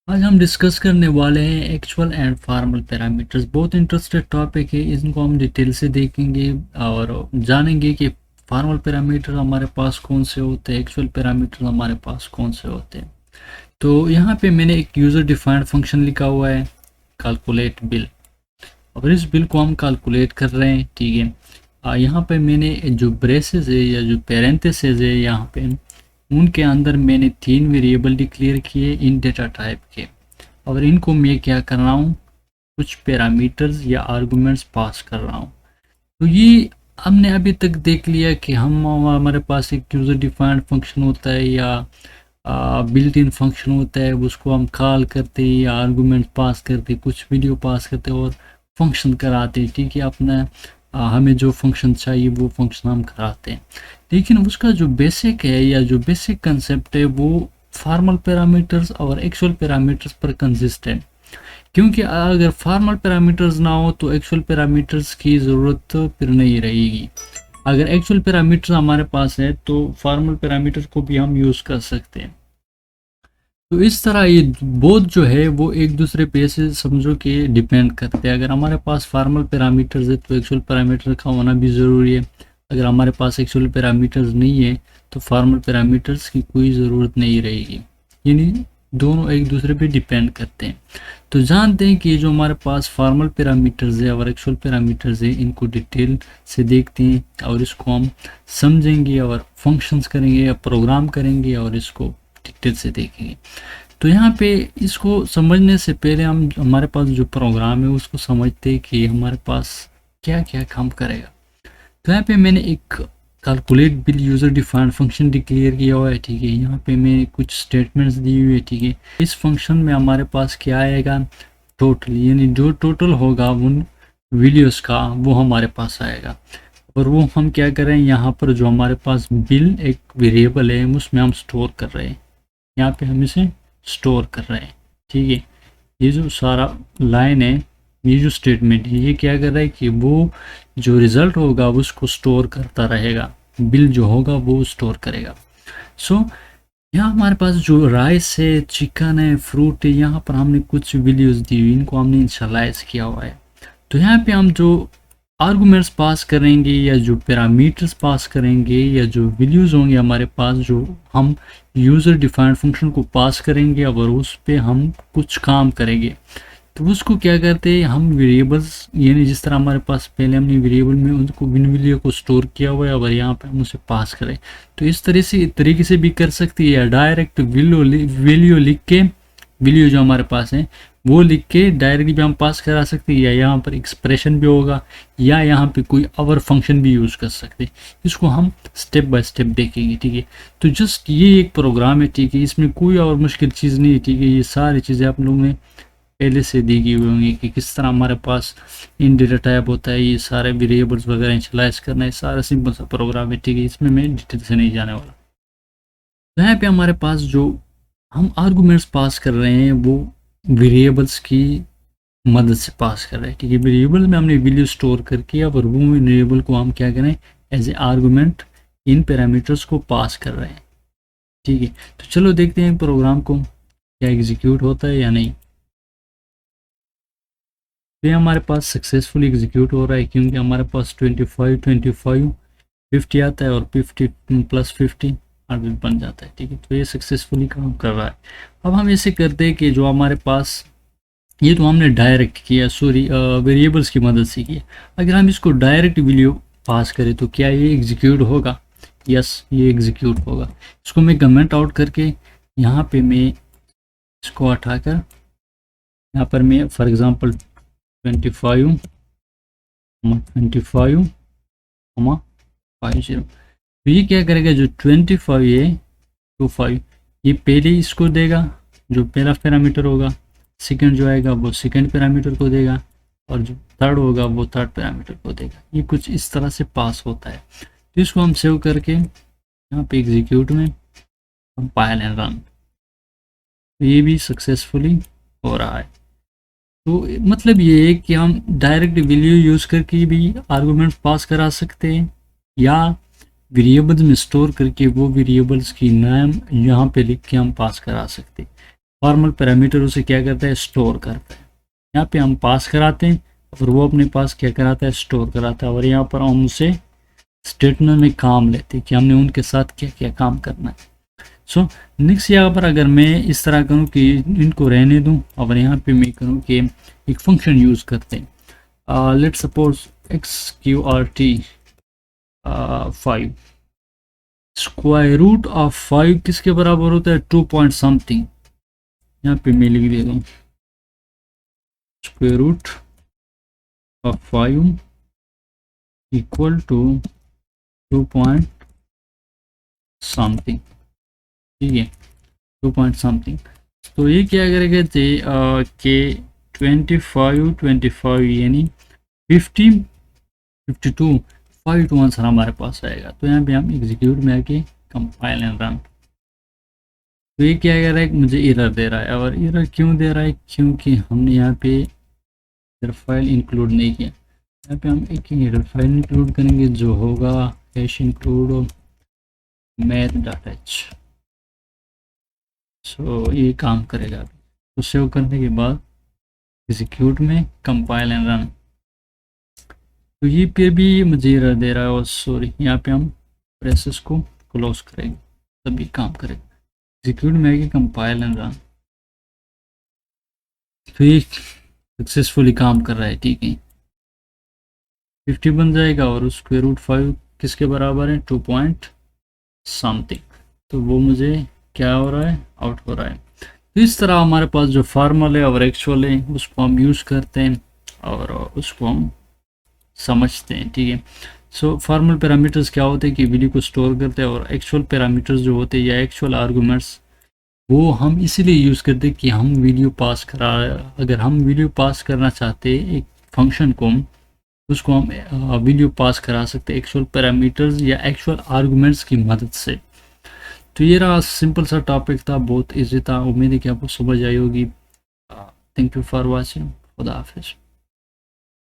आज हम डिस्कस करने वाले हैं एक्चुअल एंड फॉर्मल पैरामीटर्स। बहुत इंटरेस्टेड टॉपिक है, इनको हम डिटेल से देखेंगे और जानेंगे कि फॉर्मल पैरामीटर हमारे पास कौन से होते हैं, एक्चुअल पैरामीटर हमारे पास कौन से होते हैं। तो यहाँ पे मैंने एक यूज़र डिफाइंड फंक्शन लिखा हुआ है, कैलकुलेट बिल। और इस बिल को हम कैलकुलेट कर रहे हैं, ठीक है। यहाँ पे मैंने जो ब्रेसेस है या जो पेरेंथेसिस है यहाँ पे, उनके अंदर मैंने 3 वेरिएबल डिक्लेयर किए इन डेटा टाइप के। और इनको मैं क्या कर रहा हूँ, कुछ पैरामीटर्स या आर्गुमेंट्स पास कर रहा हूँ। तो ये हमने अभी तक देख लिया कि हमारे पास एक यूज़र डिफाइंड फंक्शन होता है या बिल्ट इन फंक्शन होता है, उसको हम कॉल करते हैं या आर्गुमेंट पास करते, कुछ वीडियो पास करते और फंक्शन कराते हैं, ठीक है। अपना हमें जो फंक्शन चाहिए वो फंक्शन हम कराते हैं। लेकिन उसका जो बेसिक है या जो बेसिक कंसेप्ट है वो फॉर्मल पैरामीटर्स और एक्चुअल पैरामीटर्स पर कंसिस्टेंट। क्योंकि अगर फॉर्मल पैरामीटर्स ना हो तो एक्चुअल पैरामीटर्स की ज़रूरत फिर नहीं रहेगी। अगर एक्चुअल पैरामीटर्स हमारे पास है तो फॉर्मल पैरामीटर्स को भी हम यूज़ कर सकते हैं। तो इस तरह ये बोथ जो है वो एक दूसरे पे से समझो कि डिपेंड करते हैं। अगर हमारे पास फॉर्मल पैरामीटर्स है तो एक्चुअल पैरामीटर का होना भी ज़रूरी है। अगर हमारे पास एक्चुअल पैरामीटर्स नहीं है तो फॉर्मल पैरामीटर्स की कोई ज़रूरत नहीं रहेगी। यानी दोनों एक दूसरे पे डिपेंड करते हैं। तो जानते हैं कि जो हमारे पास फॉर्मल पैरामीटर्स है और एक्चुअल पैरामीटर्स है, इनको डिटेल से देखते हैं और इसको हम समझेंगे और फंक्शंस करेंगे या प्रोग्राम करेंगे और इसको डिटेल से देखेंगे। तो यहाँ पे इसको समझने से पहले हम हमारे पास जो प्रोग्राम है उसको समझते हैं कि हमारे पास क्या क्या काम करेगा। तो यहाँ पे मैंने एक calculate bill user defined function declare किया हुआ है, ठीक है। यहाँ पे मैंने कुछ स्टेटमेंट्स दी हुई है, ठीक है। इस फंक्शन में हमारे पास क्या आएगा, टोटल, यानी जो टोटल होगा उन वीडियोस का वो हमारे पास आएगा। और वो हम क्या कर रहे हैं, यहाँ पर जो हमारे पास बिल एक वेरिएबल है उसमें हम स्टोर कर रहे हैं। यहाँ पे हम इसे स्टोर कर रहे हैं, ठीक है। ये जो सारा लाइन है, ये जो स्टेटमेंट है, ये क्या कर रहा है कि वो जो रिजल्ट होगा उसको स्टोर करता रहेगा, बिल जो होगा वो स्टोर करेगा। सो यहाँ हमारे पास जो राइस है, चिकन है, फ्रूट है, यहाँ पर हमने कुछ वैल्यूज दी हुई, इनको हमने इनिशियलाइज किया हुआ है। तो यहाँ पे हम जो आर्गुमेंट्स पास करेंगे या जो पैरामीटर्स पास करेंगे या जो वैल्यूज होंगे हमारे पास, जो हम यूज़र डिफाइंड फंक्शन को पास करेंगे और उस पर हम कुछ काम करेंगे। तो उसको क्या करते हैं हम वेरिएबल्स, यानी जिस तरह हमारे पास पहले हमने वेरिएबल में उनको बिन वैल्यू को स्टोर किया हुआ है और यहाँ पे हम उसे पास करें। तो इस तरीके से भी कर सकती है, या डायरेक्ट वैल्यू लिख के, वैल्यू जो हमारे पास है वो लिख के डायरेक्टली भी हम पास करा सकते हैं, या यहाँ पर एक्सप्रेशन भी होगा, या यहाँ पे कोई और फंक्शन भी यूज़ कर सकते हैं। इसको हम स्टेप बाय स्टेप देखेंगे, ठीक है। तो जस्ट ये एक प्रोग्राम है, ठीक है, इसमें कोई और मुश्किल चीज़ नहीं है, ठीक है। ये सारी चीज़ें आप लोगों ने पहले से दी गई होंगी कि किस तरह हमारे पास इन डेटा टाइप होता है, ये सारे वेरिएबल्स वगैरह इनिशियलाइज करना है, सारा सिंपल सा प्रोग्राम है, ठीक है। इसमें मैं डिटेल से नहीं जाने वाला। तो यहाँ पे हमारे पास जो हम आर्गुमेंट्स पास कर रहे हैं वो वेरिएबल्स की मदद से पास कर रहे हैं, ठीक है। वेरिएबल में हमने वैल्यू स्टोर करके और वो वेरिएबल को हम क्या करें, as a argument in parameters को पास कर रहे हैं, ठीक है। तो चलो देखते हैं प्रोग्राम को क्या एग्जीक्यूट होता है या नहीं। ये हमारे पास सक्सेसफुली एग्जीक्यूट हो रहा है क्योंकि हमारे पास 25 50 आता है और 50 + 50 100 बन जाता है, ठीक है। तो ये सक्सेसफुली काम कर रहा है। अब हम ऐसे करते हैं कि जो हमारे पास, ये तो हमने डायरेक्ट किया, सॉरी वेरिएबल्स की मदद से किया। अगर हम इसको डायरेक्ट वैल्यू पास करें तो क्या ये एग्जीक्यूट होगा? यस, ये एग्जीक्यूट होगा। इसको मैं कमेंट आउट करके यहाँ पे मैं इसको हटाकर यहाँ पर मैं फॉर एग्जांपल 25 50। तो ये क्या करेगा, जो 25 है 25, ये पहले इसको देगा जो पहला पैरामीटर होगा, सेकंड जो आएगा वो सेकंड पैरामीटर को देगा, और जो थर्ड होगा वो थर्ड पैरामीटर को देगा। ये कुछ इस तरह से पास होता है। तो इसको हम सेव करके यहाँ पे एग्जीक्यूट में कंपाइल एंड रन, तो ये भी सक्सेसफुली हो रहा है। तो मतलब ये है कि हम डायरेक्ट वैल्यू यूज़ करके भी आर्गुमेंट पास करा सकते हैं, या वेरिएबल्स में स्टोर करके वो वेरिएबल्स की नाम यहाँ पे लिख के हम पास करा सकते हैं। फॉर्मल पैरामीटर उसे क्या करता है, स्टोर करता है। यहाँ पे हम पास कराते हैं और वो अपने पास क्या कराता है, स्टोर कराता है। और यहाँ पर हम उसे स्टेटमेंट में काम लेते हैं कि हमने उनके साथ क्या क्या काम करना है। सो नेक्स्ट यहाँ पर अगर मैं इस तरह करूँ कि इनको रहने दूँ और यहाँ पे मैं करूँ कि एक फंक्शन यूज़ करते हैं, let suppose XQRT 5, square root of 5 किसके बराबर होता है, 2 पॉइंट समथिंग। यहाँ पे मैं लिख देता हूँ square root of 5 equal to 2 point something, ठीक है, 2 पॉइंट समथिंग। तो ये क्या करेगा कि 25 यानी 50 52 5 टू आंसर हमारे पास आएगा। तो यहाँ पे हम एग्जीक्यूट में आके कंपाइल एंड रन। तो ये क्या कह रहा है, मुझे एरर दे रहा है। और एरर क्यों दे रहा है, क्योंकि हमने यहाँ पे एरर फाइल इंक्लूड नहीं किया। यहाँ पे हम एक एरर फाइल इंक्लूड करेंगे जो होगा हैश इंक्लूड math.h। सो ये काम करेगा। तो सेव करने के बाद एग्जीक्यूट में कंपाइल एंड रन। तो ये पे भी मुझे एरर दे रहा है। और सॉरी, यहाँ पे हम प्रेसेस को क्लोज करेंगे तभी काम करेगा। एग्जीक्यूट में आएगी कंपाइल एंड रन। तो ये सक्सेसफुली काम कर रहा है, ठीक है। 50 बन जाएगा और स्क्वायर रूट 5 किसके बराबर है, 2 पॉइंट समथिंग। तो वो मुझे क्या हो रहा है, आउट हो रहा है। तो इस तरह हमारे पास जो फॉर्मल है और एक्चुअल है उसको हम यूज़ करते हैं और उसको हम समझते हैं, ठीक है। सो फॉर्मल पैरामीटर्स क्या होते हैं कि वैल्यू को स्टोर करते हैं, और एक्चुअल पैरामीटर्स जो होते हैं या एक्चुअल आर्गूमेंट्स वो हम इसीलिए यूज़ करते हैं कि हम वीडियो पास करा, अगर हम वीडियो पास करना चाहते हैं एक फंक्शन को, उसको हम वीडियो पास करा सकते हैं एक्चुअल पैरामीटर्स या एक्चुअल आर्गूमेंट्स की मदद से। तो ये रहा सिंपल सा टॉपिक था, बहुत इजी था। उम्मीद है कि आपको समझ आई होगी। Thank you for watching. खुदा हाफिज़।